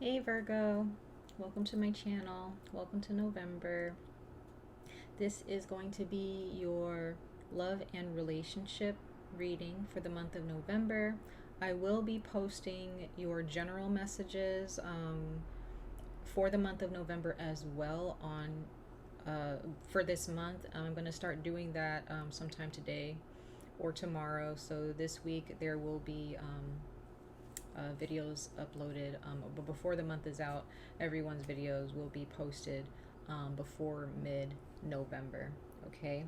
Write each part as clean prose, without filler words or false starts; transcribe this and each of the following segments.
Hey Virgo, welcome to my channel. Welcome to November. This is going to be your love and relationship reading for the month of November. I will be posting your general messages for the month of November as well on for this month. I'm going to start doing that sometime today or tomorrow. So this week there will be videos uploaded, but before the month is out, everyone's videos will be posted before mid-November. Okay.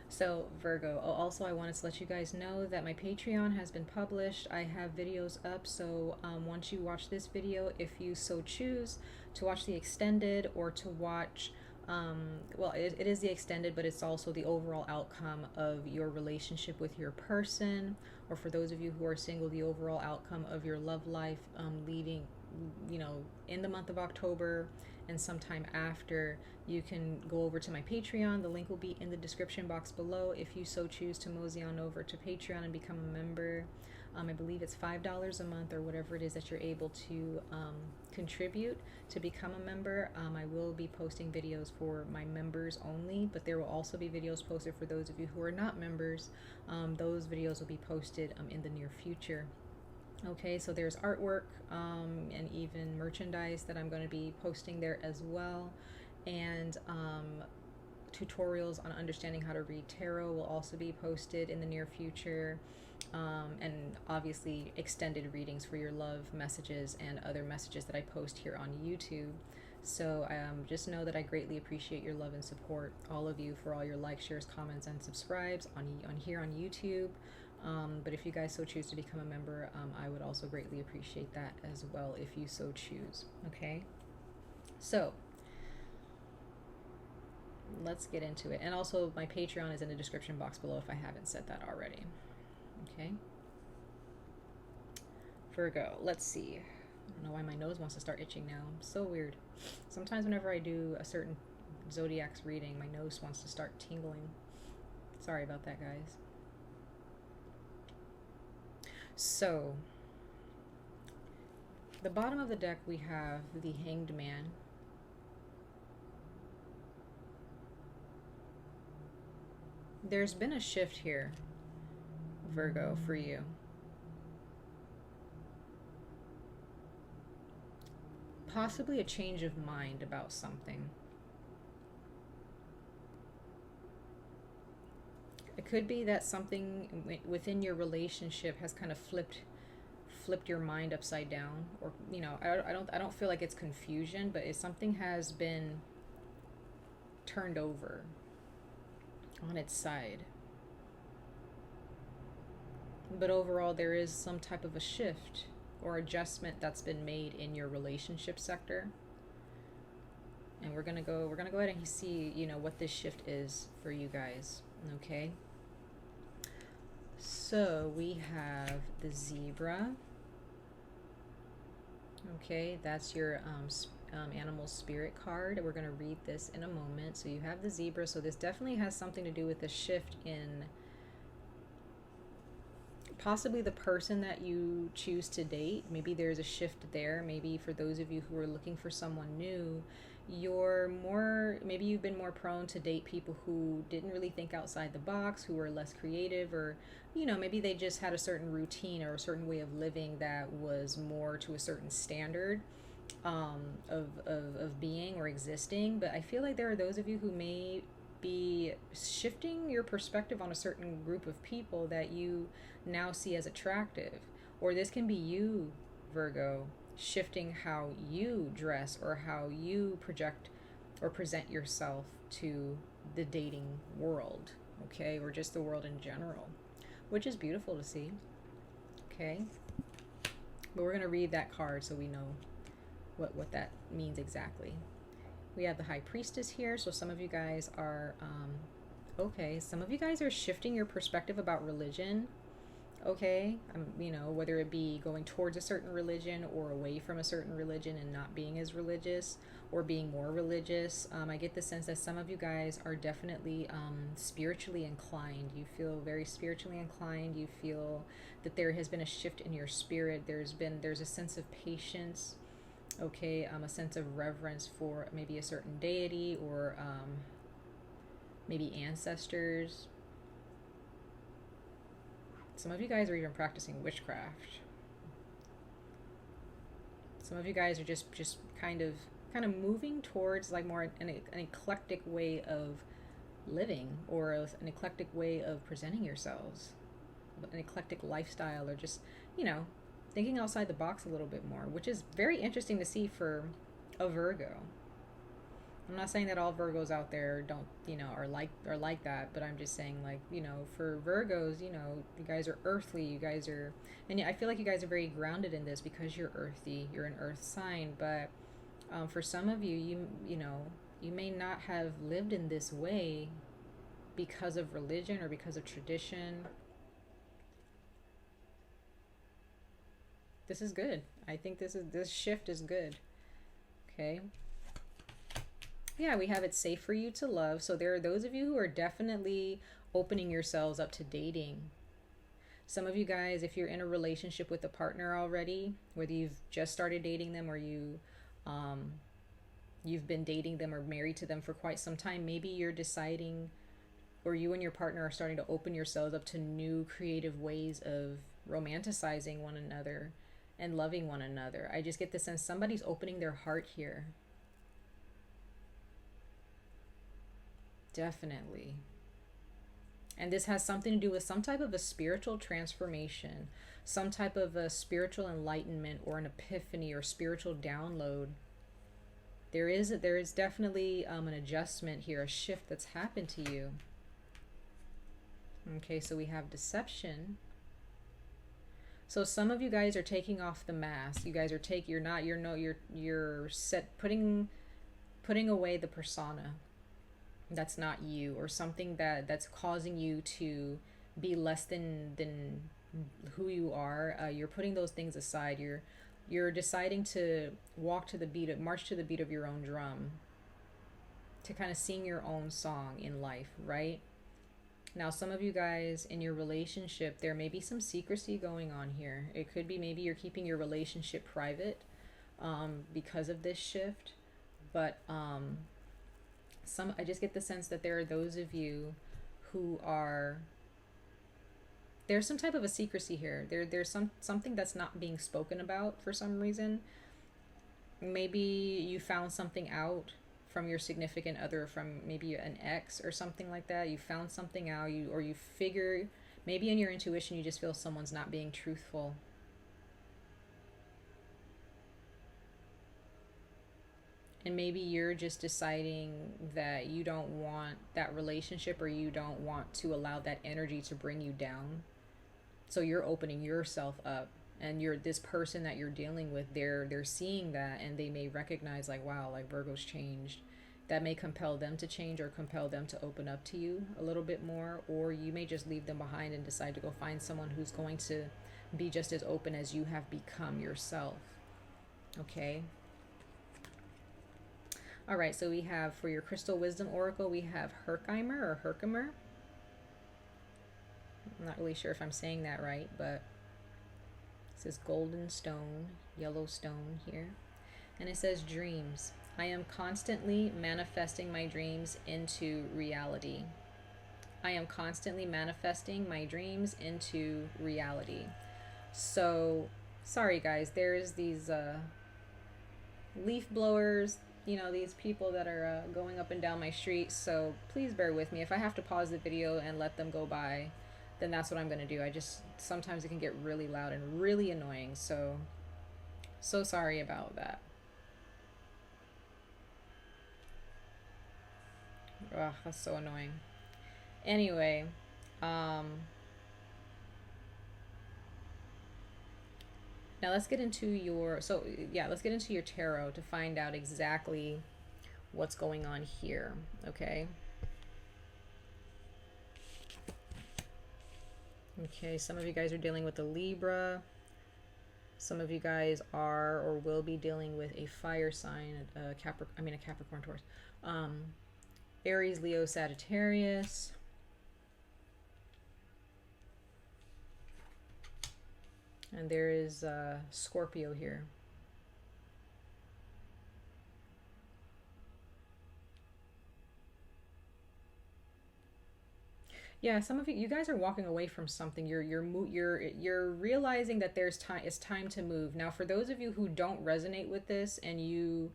So Virgo, also I wanted to let you guys know that my Patreon has been published. I have videos up, so once you watch this video, if you so choose to watch the extended or to watch well, it is the extended, but it's also the overall outcome of your relationship with your person, or for those of you who are single, the overall outcome of your love life leading, in the month of October and sometime after. You can go over to my Patreon. The link will be in the description box below if you so choose to mosey on over to Patreon and become a member. I believe it's $5 a month or whatever it is that you're able to contribute to become a member. I will be posting videos for my members only, but there will also be videos posted for those of you who are not members. Those videos will be posted in the near future. Okay, so there's artwork and even merchandise that I'm going to be posting there as well. And tutorials on understanding how to read tarot will also be posted in the near future. And obviously extended readings for your love messages and other messages that I post here on YouTube. So just know that I greatly appreciate your love and support, all of you, for all your likes, shares, comments, and subscribes on here on YouTube. But if you guys so choose to become a member, I would also greatly appreciate that as well if you so choose. Okay, so let's get into it. And also my Patreon is in the description box below if I haven't said that already. Okay, Virgo, let's see. I don't know why my nose wants to start itching now. So weird. Sometimes whenever I do a certain zodiac's reading, my nose wants to start tingling. Sorry about that, guys. So, the bottom of the deck we have the Hanged Man. There's been a shift here, Virgo, for you. Possibly a change of mind about something. It could be that something within your relationship has kind of flipped your mind upside down, or I don't feel like it's confusion, but something has been turned over on its side. But overall there is some type of a shift or adjustment that's been made in your relationship sector. And we're gonna go ahead and see, what this shift is for you guys. Okay. So we have the zebra. Okay, that's your animal spirit card. We're going to read this in a moment. So you have the zebra. So this definitely has something to do with the shift in possibly the person that you choose to date. Maybe there's a shift there. Maybe for those of you who are looking for someone new, maybe you've been more prone to date people who didn't really think outside the box, who were less creative, or maybe they just had a certain routine or a certain way of living that was more to a certain standard of being or existing. But I feel like there are those of you who may be shifting your perspective on a certain group of people that you now see as attractive. Or this can be you, Virgo, shifting how you dress or how you project or present yourself to the dating world, okay, or just the world in general, which is beautiful to see. Okay, but we're going to read that card so we know what that means exactly. We have the High Priestess here, so some of you guys are some of you guys are shifting your perspective about religion. okay? You know, whether it be going towards a certain religion or away from a certain religion and not being as religious or being more religious. I get the sense that some of you guys are definitely spiritually inclined. You feel very spiritually inclined. You feel that there has been a shift in your spirit. There's a sense of patience, okay, a sense of reverence for maybe a certain deity or maybe ancestors. Some of you guys are even practicing witchcraft. Some of you guys are just kind of moving towards like more an eclectic way of living, or an eclectic way of presenting yourselves, an eclectic lifestyle, or just, you know, thinking outside the box a little bit more, which is very interesting to see for a Virgo. I'm not saying that all Virgos out there don't, you know, are like that, but I'm just saying, like, you know, for Virgos, you know, you guys are earthly, you guys are, and I feel like you guys are very grounded in this because you're earthy, you're an earth sign. But for some of you, you know, you may not have lived in this way because of religion or because of tradition. This is good. I think this shift is good. Okay. Yeah, we have it safe for you to love. So there are those of you who are definitely opening yourselves up to dating. Some of you guys, if you're in a relationship with a partner already, whether you've just started dating them or you've been dating them or married to them for quite some time, maybe you're deciding, or you and your partner are starting to open yourselves up to new creative ways of romanticizing one another and loving one another. I just get the sense somebody's opening their heart here. Definitely. And this has something to do with some type of a spiritual transformation, some type of a spiritual enlightenment or an epiphany or spiritual download. There is definitely an adjustment here, a shift that's happened to you. Okay, so we have deception. So some of you guys are taking off the mask. You guys are you're putting away the persona that's not you, or something that's causing you to be less than who you are. You're putting those things aside. You're deciding to march to the beat of your own drum, to kind of sing your own song in life, right? Now, some of you guys in your relationship, there may be some secrecy going on here. It could be maybe you're keeping your relationship private because of this shift, but I just get the sense that there are those of you who are, there's some type of a secrecy here. There's something that's not being spoken about for some reason. Maybe you found something out from your significant other, from maybe an ex or something like that. You found something out, or you figure, maybe in your intuition you just feel someone's not being truthful. And maybe you're just deciding that you don't want that relationship, or you don't want to allow that energy to bring you down. So you're opening yourself up, and this person that you're dealing with, they're seeing that, and they may recognize, like, wow, like Virgo's changed. That may compel them to change, or compel them to open up to you a little bit more. Or you may just leave them behind and decide to go find someone who's going to be just as open as you have become yourself. Okay. All right, so we have, for your Crystal Wisdom Oracle, we have 𝍊🋼🍰. I'm not really sure if I'm saying that right, but it says golden stone, yellow stone here. And it says dreams. I am constantly manifesting my dreams into reality. I am constantly manifesting my dreams into reality. So, sorry guys, there's these leaf blowers, you know, these people that are going up and down my street. So please bear with me. If I have to pause the video and let them go by, then that's what I'm going to do. Sometimes it can get really loud and really annoying. So sorry about that. Ugh, that's so annoying. Anyway, now let's get into your tarot to find out exactly what's going on here, okay? Okay, some of you guys are dealing with a Libra. Some of you guys are or will be dealing with a fire sign, a Capricorn, Taurus, Aries, Leo, Sagittarius. And there is Scorpio here. Yeah, some of you guys are walking away from something. You're realizing that there's time. It's time to move. Now, for those of you who don't resonate with this and you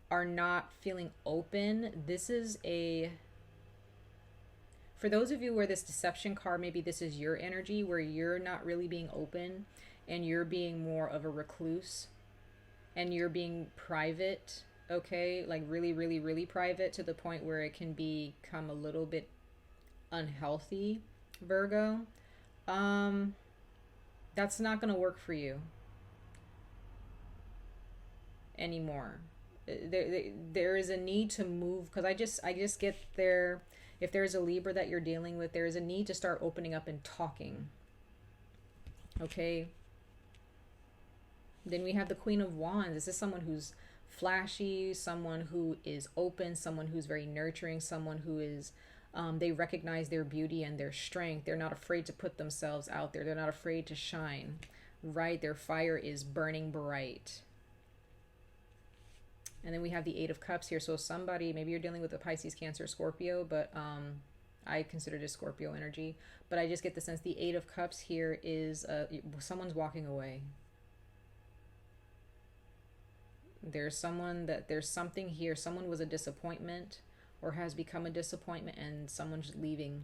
are not feeling open, this is a, for those of you where this deception card, maybe this is your energy where you're not really being open and you're being more of a recluse and you're being private, okay? Like really, really, really private to the point where it can become a little bit unhealthy, Virgo. That's not going to work for you anymore. There is a need to move, because I just get there. If there's a Libra that you're dealing with, there is a need to start opening up and talking. Okay. Then we have the Queen of Wands. This is someone who's flashy, someone who is open, someone who's very nurturing, someone who is, they recognize their beauty and their strength. They're not afraid to put themselves out there. They're not afraid to shine, right? Their fire is burning bright. And then we have the Eight of Cups here. So somebody, maybe you're dealing with a Pisces, Cancer, Scorpio, but I consider this Scorpio energy. But I just get the sense the Eight of Cups here is someone's walking away. There's something here. Someone was a disappointment or has become a disappointment, and someone's leaving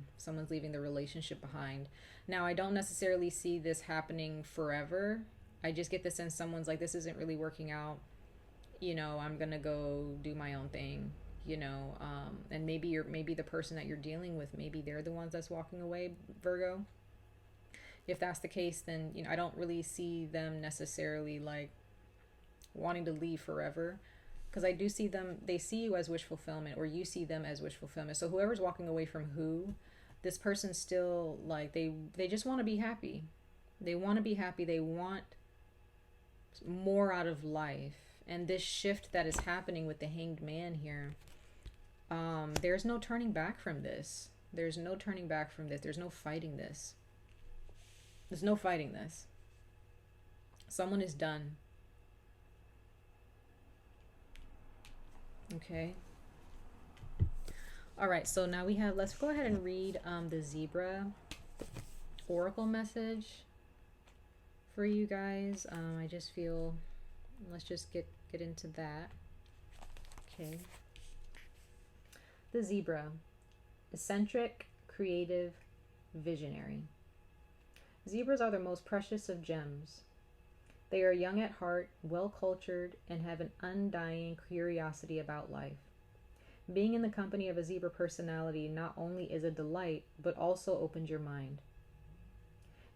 the relationship behind. Now, I don't necessarily see this happening forever. I just get the sense someone's like, this isn't really working out. You know, I'm gonna go do my own thing, you know, and maybe the person that you're dealing with, maybe they're the ones that's walking away, Virgo. If that's the case, then, you know, I don't really see them necessarily like wanting to leave forever, because I do see them, they see you as wish fulfillment, or you see them as wish fulfillment. So whoever's walking away from who, this person's still like, they just want to be happy. They want to be happy. They want more out of life. And this shift that is happening with the Hanged Man here, there's no turning back from this. There's no turning back from this. There's no fighting this. There's no fighting this. Someone is done. Okay. All right, so now we have, let's go ahead and read the Zebra Oracle message for you guys. I just feel, let's just get into that. Okay. The Zebra, eccentric, creative, visionary. Zebras are the most precious of gems. They are young at heart, well-cultured, and have an undying curiosity about life. Being in the company of a zebra personality not only is a delight, but also opens your mind.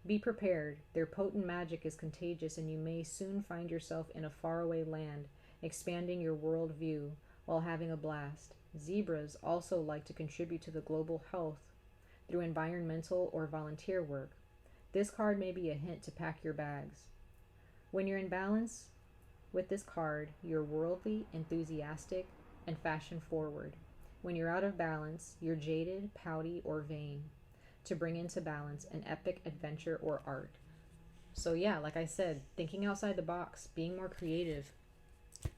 Be prepared. Their potent magic is contagious, and you may soon find yourself in a faraway land, expanding your worldview while having a blast. Zebras also like to contribute to the global health through environmental or volunteer work. This card may be a hint to pack your bags. When you're in balance with this card, you're worldly, enthusiastic, and fashion-forward. When you're out of balance, you're jaded, pouty, or vain. To bring into balance an epic adventure or art. So yeah, like I said, thinking outside the box, being more creative,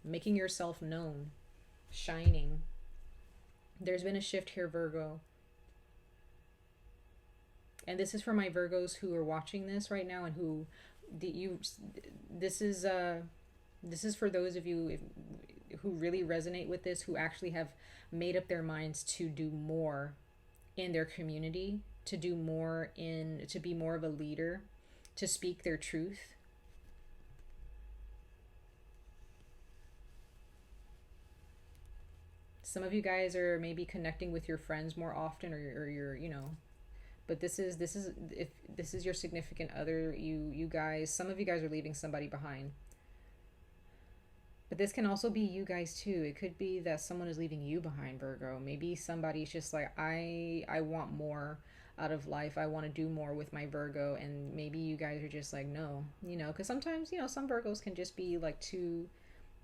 making yourself known, shining. There's been a shift here, Virgo. And this is for my Virgos who are watching this right now, and who this is for those of you who really resonate with this, who actually have made up their minds to do more in their community, to do more to be more of a leader, to speak their truth. Some of you guys are maybe connecting with your friends more often, or you're, you know, but this is if this is your significant other, you guys, some of you guys are leaving somebody behind. But this can also be you guys too. It could be that someone is leaving you behind, Virgo. Maybe somebody's just like, I want more. out of life. I want to do more with my Virgo. And maybe you guys are just like, no, you know, because sometimes, you know, some Virgos can just be like too,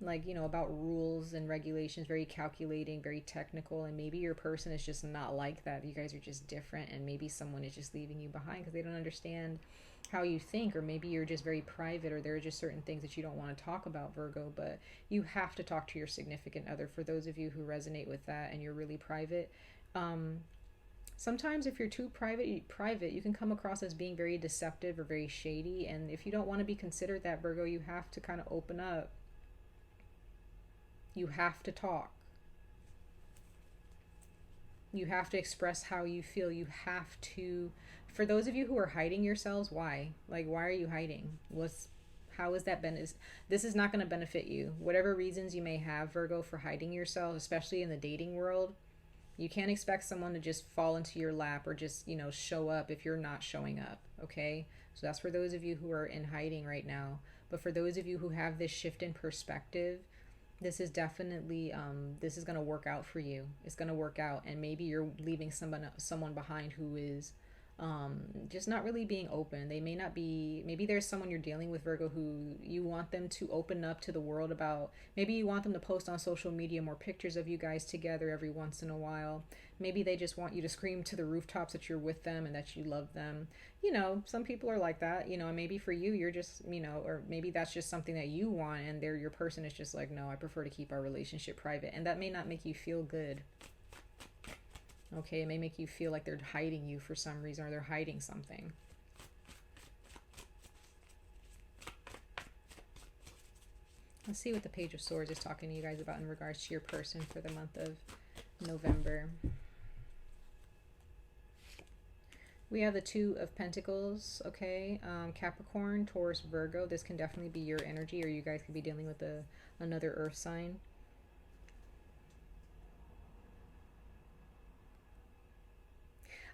like, you know, about rules and regulations, very calculating, very technical. And maybe your person is just not like that. You guys are just different. And maybe someone is just leaving you behind because they don't understand how you think, or maybe you're just very private, or there are just certain things that you don't want to talk about, Virgo. But you have to talk to your significant other. For those of you who resonate with that and you're really private, sometimes if you're too private, you can come across as being very deceptive or very shady. And if you don't want to be considered that, Virgo, you have to kind of open up. You have to talk. You have to express how you feel. You have to, for those of you who are hiding yourselves, why? Like, why are you hiding? How is that this is not going to benefit you. Whatever reasons you may have, Virgo, for hiding yourself, especially in the dating world, you can't expect someone to just fall into your lap or just, you know, show up if you're not showing up, okay? So that's for those of you who are in hiding right now. But for those of you who have this shift in perspective, this is definitely this is going to work out for you. It's going to work out, and maybe you're leaving someone behind who is just not really being open. They may not be, maybe there's someone you're dealing with, Virgo, who you want them to open up to the world about. Maybe you want them to post on social media more pictures of you guys together every once in a while. Maybe they just want you to scream to the rooftops that you're with them and that you love them. You know, some people are like that, you know, and maybe for you, you're just, you know, or maybe that's just something that you want, and your person is just like, no, I prefer to keep our relationship private. And that may not make you feel good. Okay, it may make you feel like they're hiding you for some reason, or they're hiding something. Let's see what the Page of Swords is talking to you guys about in regards to your person for the month of November. We have the Two of Pentacles, okay? Capricorn, Taurus, Virgo. This can definitely be your energy, or you guys could be dealing with another earth sign.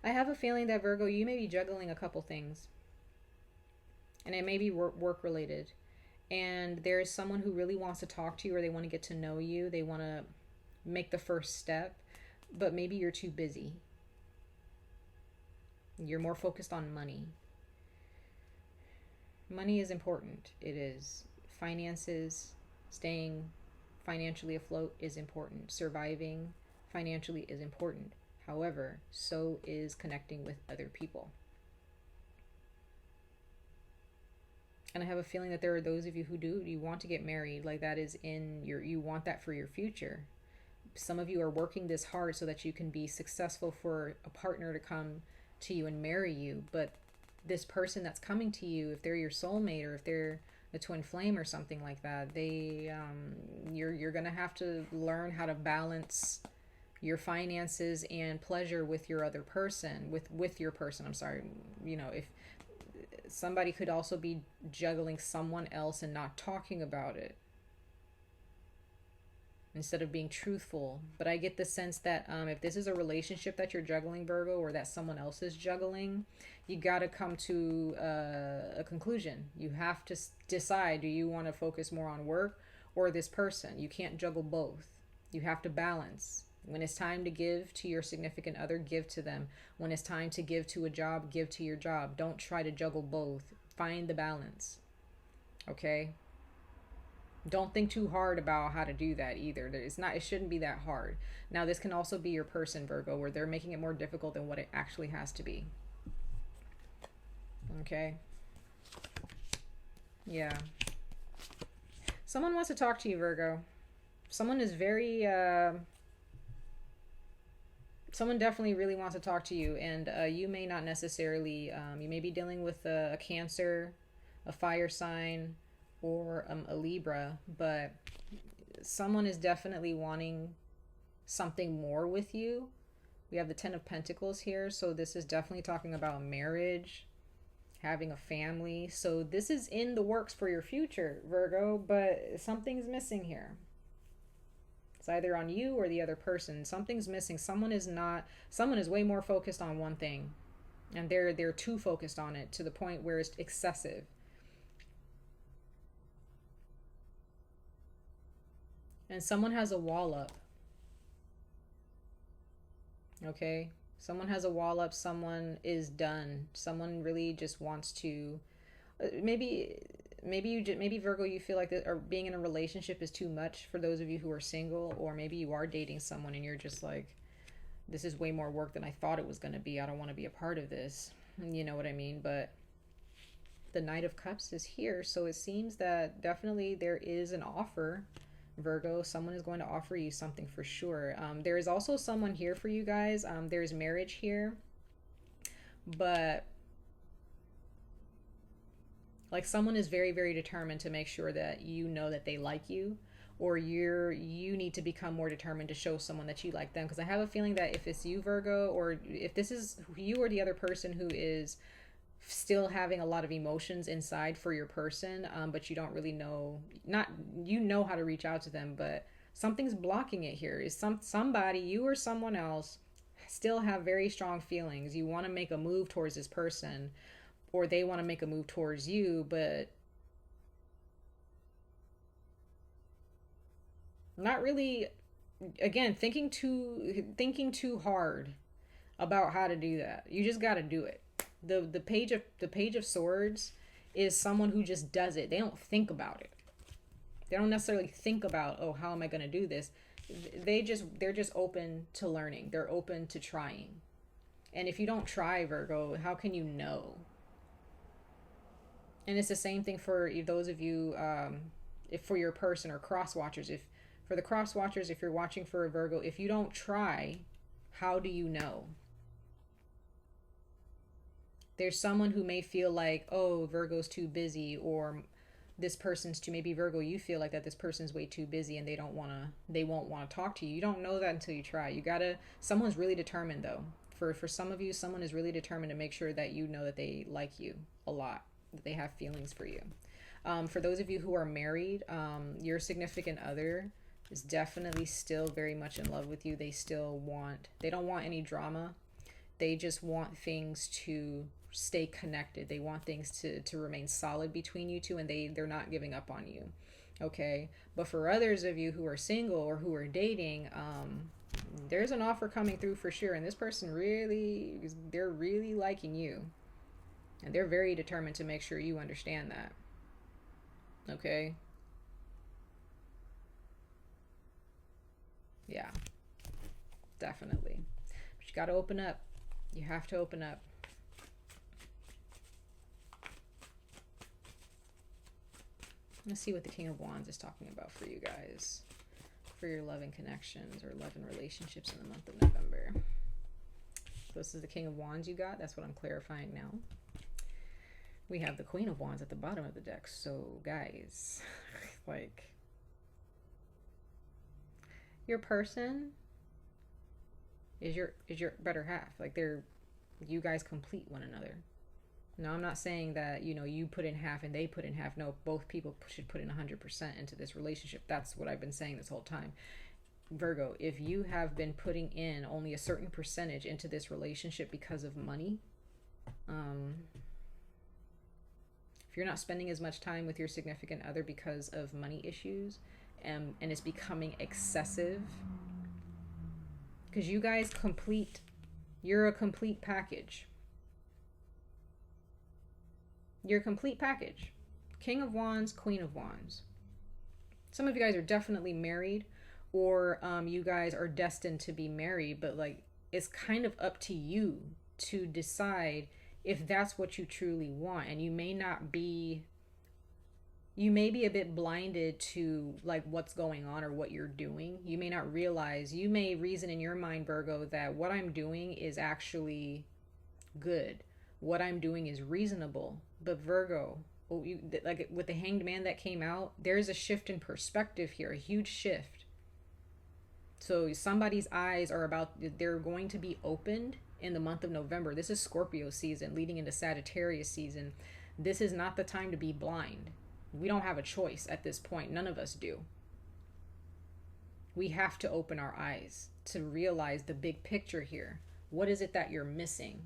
I have a feeling that, Virgo, you may be juggling a couple things. And it may be work related. And there is someone who really wants to talk to you, or they want to get to know you. They want to make the first step. But maybe you're too busy. You're more focused on money. Money is important. It is. Finances, staying financially afloat is important. Surviving financially is important. However, so is connecting with other people. And I have a feeling that there are those of you who you want to get married. Like, that is in you want that for your future. Some of you are working this hard so that you can be successful for a partner to come to you and marry you. But this person that's coming to you, if they're your soulmate, or if they're a twin flame or something like that, you're gonna have to learn how to balance your finances and pleasure with your other person, with your person. I'm sorry, you know, if somebody could also be juggling someone else and not talking about it instead of being truthful. But I get the sense that if this is a relationship that you're juggling, Virgo, or that someone else is juggling, you got to come to a conclusion. You have to decide, do you want to focus more on work or this person? You can't juggle both. You have to balance. When it's time to give to your significant other, give to them. When it's time to give to a job, give to your job. Don't try to juggle both. Find the balance. Okay? Don't think too hard about how to do that either. It shouldn't be that hard. Now, this can also be your person, Virgo, where they're making it more difficult than what it actually has to be. Okay? Yeah. Someone wants to talk to you, Virgo. Someone is very... someone definitely really wants to talk to you, and you may not necessarily, you may be dealing with a Cancer, a fire sign, or a Libra, but someone is definitely wanting something more with you. We have the Ten of Pentacles here, so this is definitely talking about marriage, having a family. So this is in the works for your future, Virgo, but something's missing here. It's either on you or the other person. Something's missing. Someone is way more focused on one thing, and they're too focused on it to the point where it's excessive. And someone has a wall up. Okay? Someone has a wall up. Someone is done. Someone really just wants to. Maybe Virgo, you feel like that, or being in a relationship is too much for those of you who are single, or maybe you are dating someone and you're just like, this is way more work than I thought it was going to be. I don't want to be a part of this. You know what I mean? But the Knight of Cups is here, so it seems that definitely there is an offer, Virgo. Someone is going to offer you something for sure. There is also someone here for you guys. There's marriage here, but like someone is very, very determined to make sure that you know that they like you, or you need to become more determined to show someone that you like them. Because I have a feeling that if it's you, Virgo, or if this is you or the other person who is still having a lot of emotions inside for your person, but you don't really know, not, you know how to reach out to them, but something's blocking it here. Is somebody, you or someone else, still have very strong feelings. You want to make a move towards this person, or they want to make a move towards you, but not really, again, thinking too hard about how to do that. You just got to do it. The page of swords is someone who just does it. They don't think about it. They don't necessarily think about, oh, how am I going to do this? They're just open to learning. They're open to trying. And if you don't try, Virgo, how can you know? And it's the same thing for those of you, if for your person or cross watchers. If for the cross watchers, if you're watching for a Virgo, if you don't try, how do you know? There's someone who may feel like, oh, Virgo's too busy, or this person's too, maybe Virgo, you feel like that this person's way too busy and they won't want to talk to you. You don't know that until you try. Someone's really determined though. For some of you, someone is really determined to make sure that you know that they like you a lot, that they have feelings for you. For those of you who are married, your significant other is definitely still very much in love with you. They don't want any drama. They just want things to stay connected. They want things to remain solid between you two, and they're not giving up on you. Okay. But for others of you who are single or who are dating, there's an offer coming through for sure. And this person they're really liking you. And they're very determined to make sure you understand that. Okay. Yeah, definitely. But you got to open up. You have to open up. Let's see what the King of Wands is talking about for you guys, for your loving connections or loving relationships in the month of November. So this is the King of Wands you got. That's what I'm clarifying now. We have the Queen of Wands at the bottom of the deck. So guys, like, your person is your better half. Like, you guys complete one another. Now, I'm not saying that, you put in half and they put in half. No, both people should put in 100% into this relationship. That's what I've been saying this whole time. Virgo, if you have been putting in only a certain percentage into this relationship because of money, if you're not spending as much time with your significant other because of money issues, and it's becoming excessive, because you guys you're a complete package. You're a complete package. King of Wands, Queen of Wands. Some of you guys are definitely married, or you guys are destined to be married, but like, it's kind of up to you to decide if that's what you truly want. And you may be a bit blinded to like what's going on or what you're doing. You may not realize, you may reason in your mind, Virgo, that what I'm doing is actually good. What I'm doing is reasonable. But Virgo, like with the Hanged Man that came out, there's a shift in perspective here, a huge shift. So somebody's eyes they're going to be opened in the month of November. This is Scorpio season leading into Sagittarius season. This is not the time to be blind. We don't have a choice at this point. None of us do. We have to open our eyes to realize the big picture here. What is it that you're missing?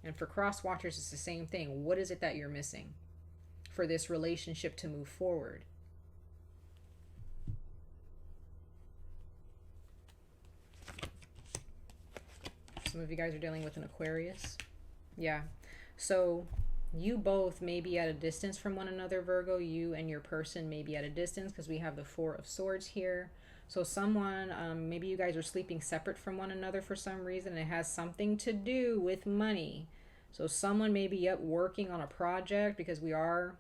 And for cross watchers, it's the same thing. What is it that you're missing for this relationship to move forward? Some of you guys are dealing with an Aquarius. Yeah. So you both may be at a distance from one another, Virgo. You and your person may be at a distance because we have the Four of Swords here. So someone, maybe you guys are sleeping separate from one another for some reason. And it has something to do with money. So someone may be up working on a project because we are,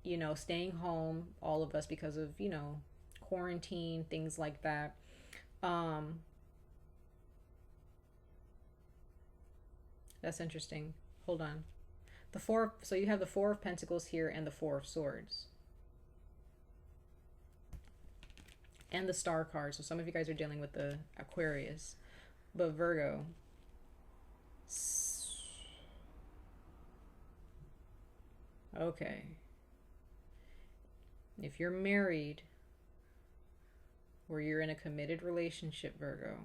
you know, staying home, all of us, because of, you know, quarantine, things like that. That's interesting. Hold on. So you have the Four of Pentacles here and the Four of Swords. And the Star card. So some of you guys are dealing with the Aquarius. But Virgo. Okay. If you're married or you're in a committed relationship, Virgo,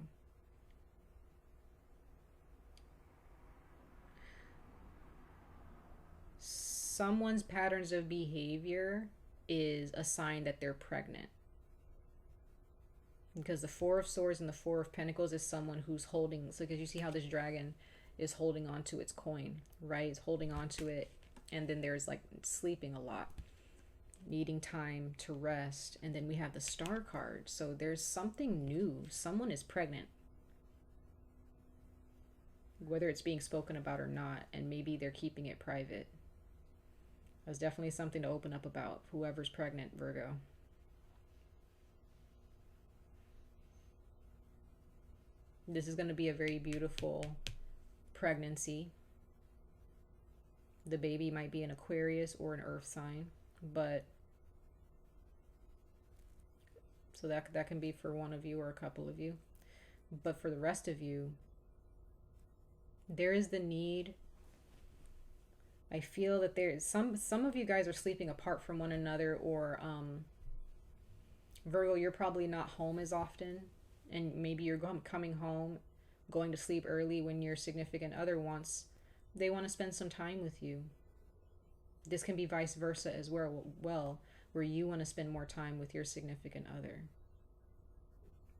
someone's patterns of behavior is a sign that they're pregnant. Because the Four of Swords and the Four of Pentacles is someone who's holding, so because you see how this dragon is holding on to its coin, right? It's holding on to it. And then there's like sleeping a lot, needing time to rest. And then we have the Star card. So there's something new. Someone is pregnant, whether it's being spoken about or not. And maybe they're keeping it private. That's definitely something to open up about. Whoever's pregnant, Virgo. This is going to be a very beautiful pregnancy. The baby might be an Aquarius or an earth sign, but so that can be for one of you or a couple of you. But for the rest of you, there is the need. I feel that there's some of you guys are sleeping apart from one another, or Virgo, you're probably not home as often, and maybe you're coming home, going to sleep early when your significant other they want to spend some time with you. This can be vice versa as well, where you want to spend more time with your significant other.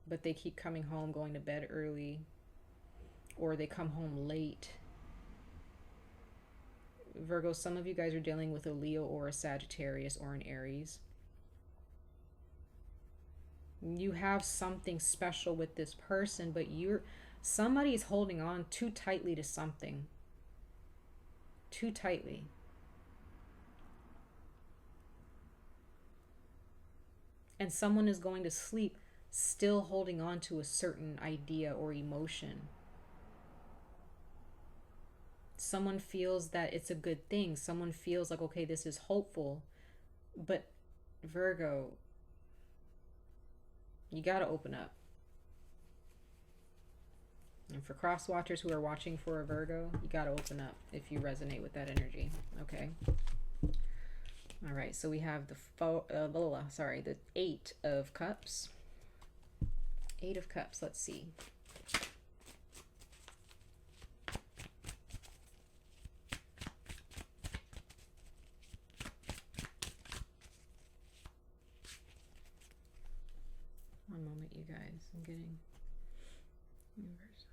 But they keep coming home, going to bed early, or they come home late. Virgo, some of you guys are dealing with a Leo or a Sagittarius or an Aries. You have something special with this person, but somebody's holding on too tightly to something. Too tightly. And someone is going to sleep still holding on to a certain idea or emotion. Someone feels that it's a good thing. Someone feels like, okay, this is hopeful. But Virgo, you got to open up. And for cross watchers who are watching for a Virgo, you got to open up if you resonate with that energy. Okay. All right. So we have the 8 of Cups. 8 of Cups. Let's see. One moment, you guys. I'm getting universe.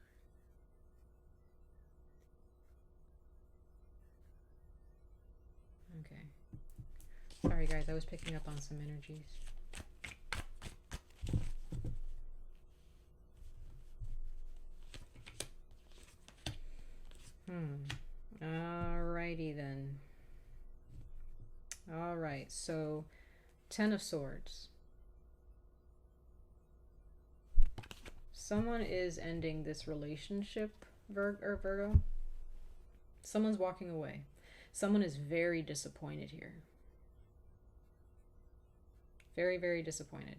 Okay. Sorry, guys. I was picking up on some energies. Alrighty then. Alright, so 10 of Swords. Someone is ending this relationship, Virgo. Someone's walking away. Someone is very disappointed here. Very, very disappointed.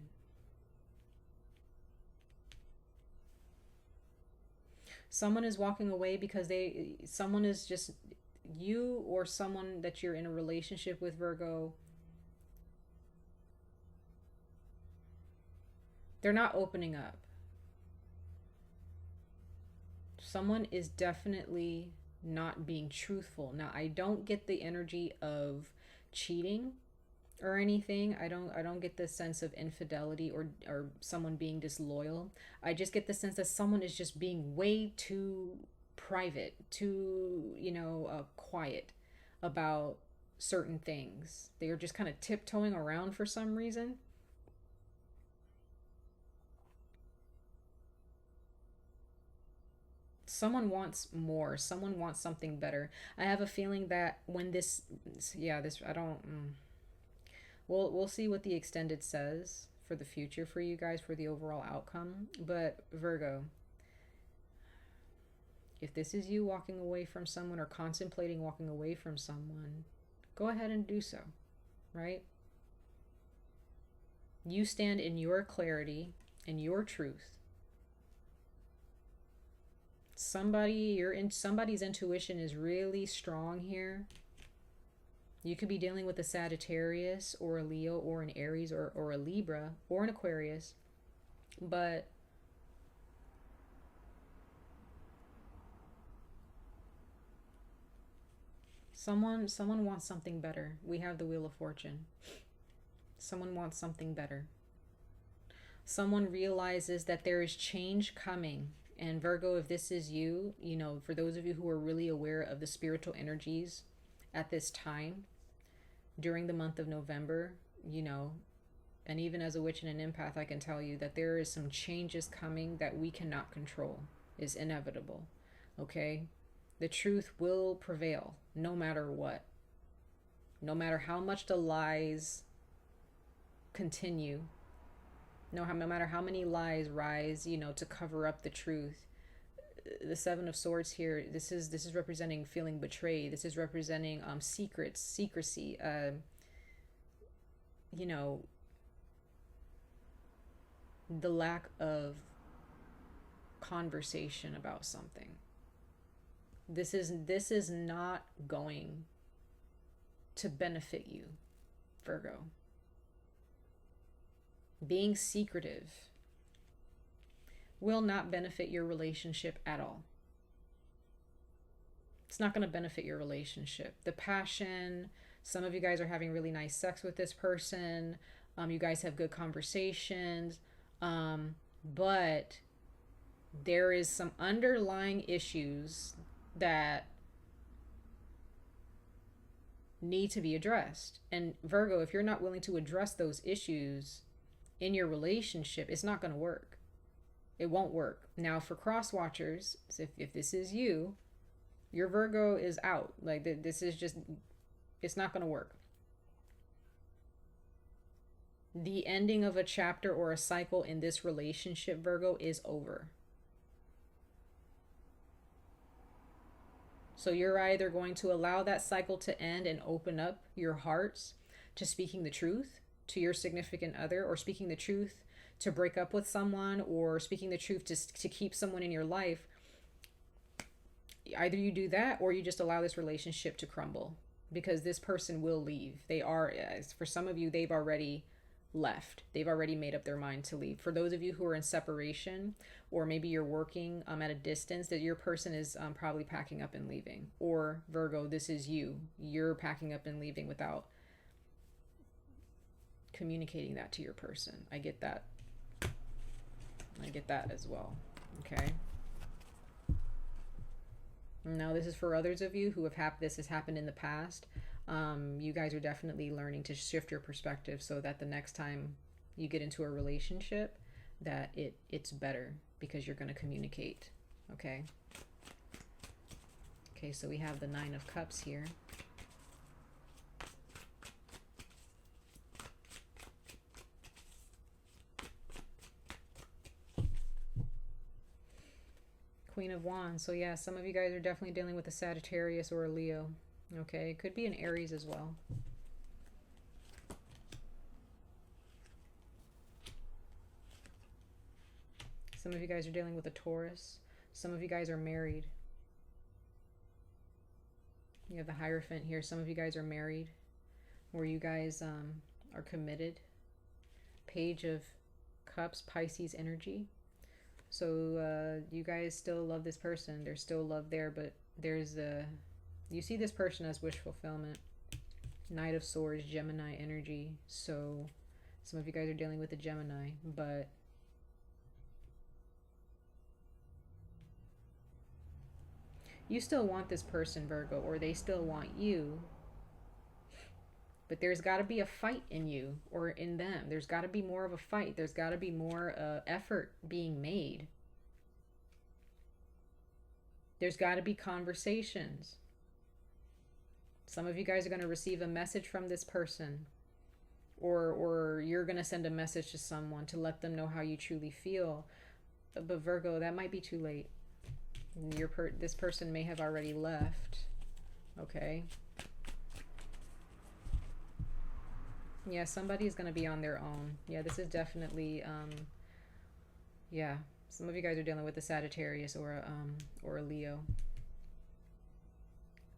Someone is walking away because someone is just, you or someone that you're in a relationship with, Virgo, they're not opening up. Someone is definitely not being truthful. Now, I don't get the energy of cheating or anything. I don't get the sense of infidelity or someone being disloyal. I just get the sense that someone is just being way too private, too, quiet about certain things. They are just kind of tiptoeing around for some reason. Someone wants more. Someone wants something better. I have a feeling that when this, I don't. We'll see what the extended says for the future for you guys for the overall outcome. But Virgo, if this is you walking away from someone or contemplating walking away from someone, go ahead and do so, right? You stand in your clarity and your truth. Somebody's intuition is really strong here. You could be dealing with a Sagittarius or a Leo or an Aries or a Libra or an Aquarius, but someone wants something better. We have the Wheel of Fortune. Someone wants something better. Someone realizes that there is change coming. And Virgo, if this is you, for those of you who are really aware of the spiritual energies at this time, during the month of November, and even as a witch and an empath, I can tell you that there is some changes coming that we cannot control. Is inevitable. Okay? The truth will prevail no matter what. No matter how much the lies continue. No matter how many lies rise, to cover up the truth. The Seven of Swords here, this is representing feeling betrayed. This is representing secrets, secrecy, the lack of conversation about something. This is not going to benefit you, Virgo. Being secretive will not benefit your relationship at all. It's not going to benefit your relationship. The passion, some of you guys are having really nice sex with this person. You guys have good conversations. But there is some underlying issues that need to be addressed. And Virgo, if you're not willing to address those issues in your relationship, it's not going to work. It won't work. Now, for cross watchers, if this is you, your Virgo is out. Like, this is just, it's not going to work. The ending of a chapter or a cycle in this relationship, Virgo, is over. So you're either going to allow that cycle to end and open up your hearts to speaking the truth to your significant other, or speaking the truth to break up with someone, or speaking the truth to keep someone in your life. Either you do that, or you just allow this relationship to crumble, because this person will leave. They are, for some of you, they've already left. They've already made up their mind to leave. For those of you who are in separation, or maybe you're working at a distance, that your person is probably packing up and leaving. Or Virgo, this is you. You're packing up and leaving without communicating that to your person. I get that. I get that as well. Okay. Now, this is for others of you who have this has happened in the past. You guys are definitely learning to shift your perspective so that the next time you get into a relationship, that it's better, because you're going to communicate. Okay. Okay, so we have the Nine of Cups here. Queen of Wands. So yeah, some of you guys are definitely dealing with a Sagittarius or a Leo. Okay, it could be an Aries as well. Some of you guys are dealing with a Taurus. Some of you guys are married. You have the Hierophant here. Some of you guys are married, or you guys are committed. Page of Cups, Pisces energy. So you guys still love this person. There's still love there, but you see this person as wish fulfillment. Knight of Swords, Gemini energy. So some of you guys are dealing with a Gemini, but You still want this person, Virgo, or they still want you. But there's got to be a fight in you or in them. There's got to be more of a fight. There's got to be more effort being made. There's got to be conversations. Some of you guys are going to receive a message from this person, or you're going to send a message to someone to let them know how you truly feel. But Virgo, that might be too late. This person may have already left. Okay. Yeah, somebody is going to be on their own. Yeah, this is definitely, yeah, some of you guys are dealing with a Sagittarius or a Leo.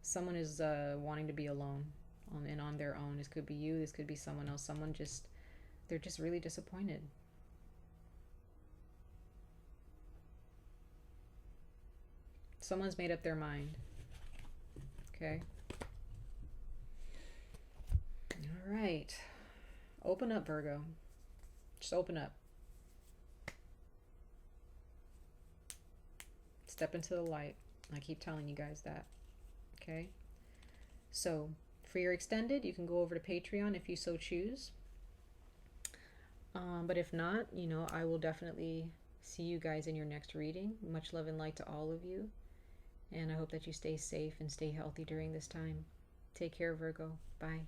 Someone is wanting to be alone and on their own. This could be you. This could be someone else. They're just really disappointed. Someone's made up their mind. Okay. All right. Open up, Virgo. Just open up. Step into the light. I keep telling you guys that. Okay. So for your extended, you can go over to Patreon if you so choose. But if not, you know, I will definitely see you guys in your next reading. Much love and light to all of you. And I hope that you stay safe and stay healthy during this time. Take care, Virgo. Bye.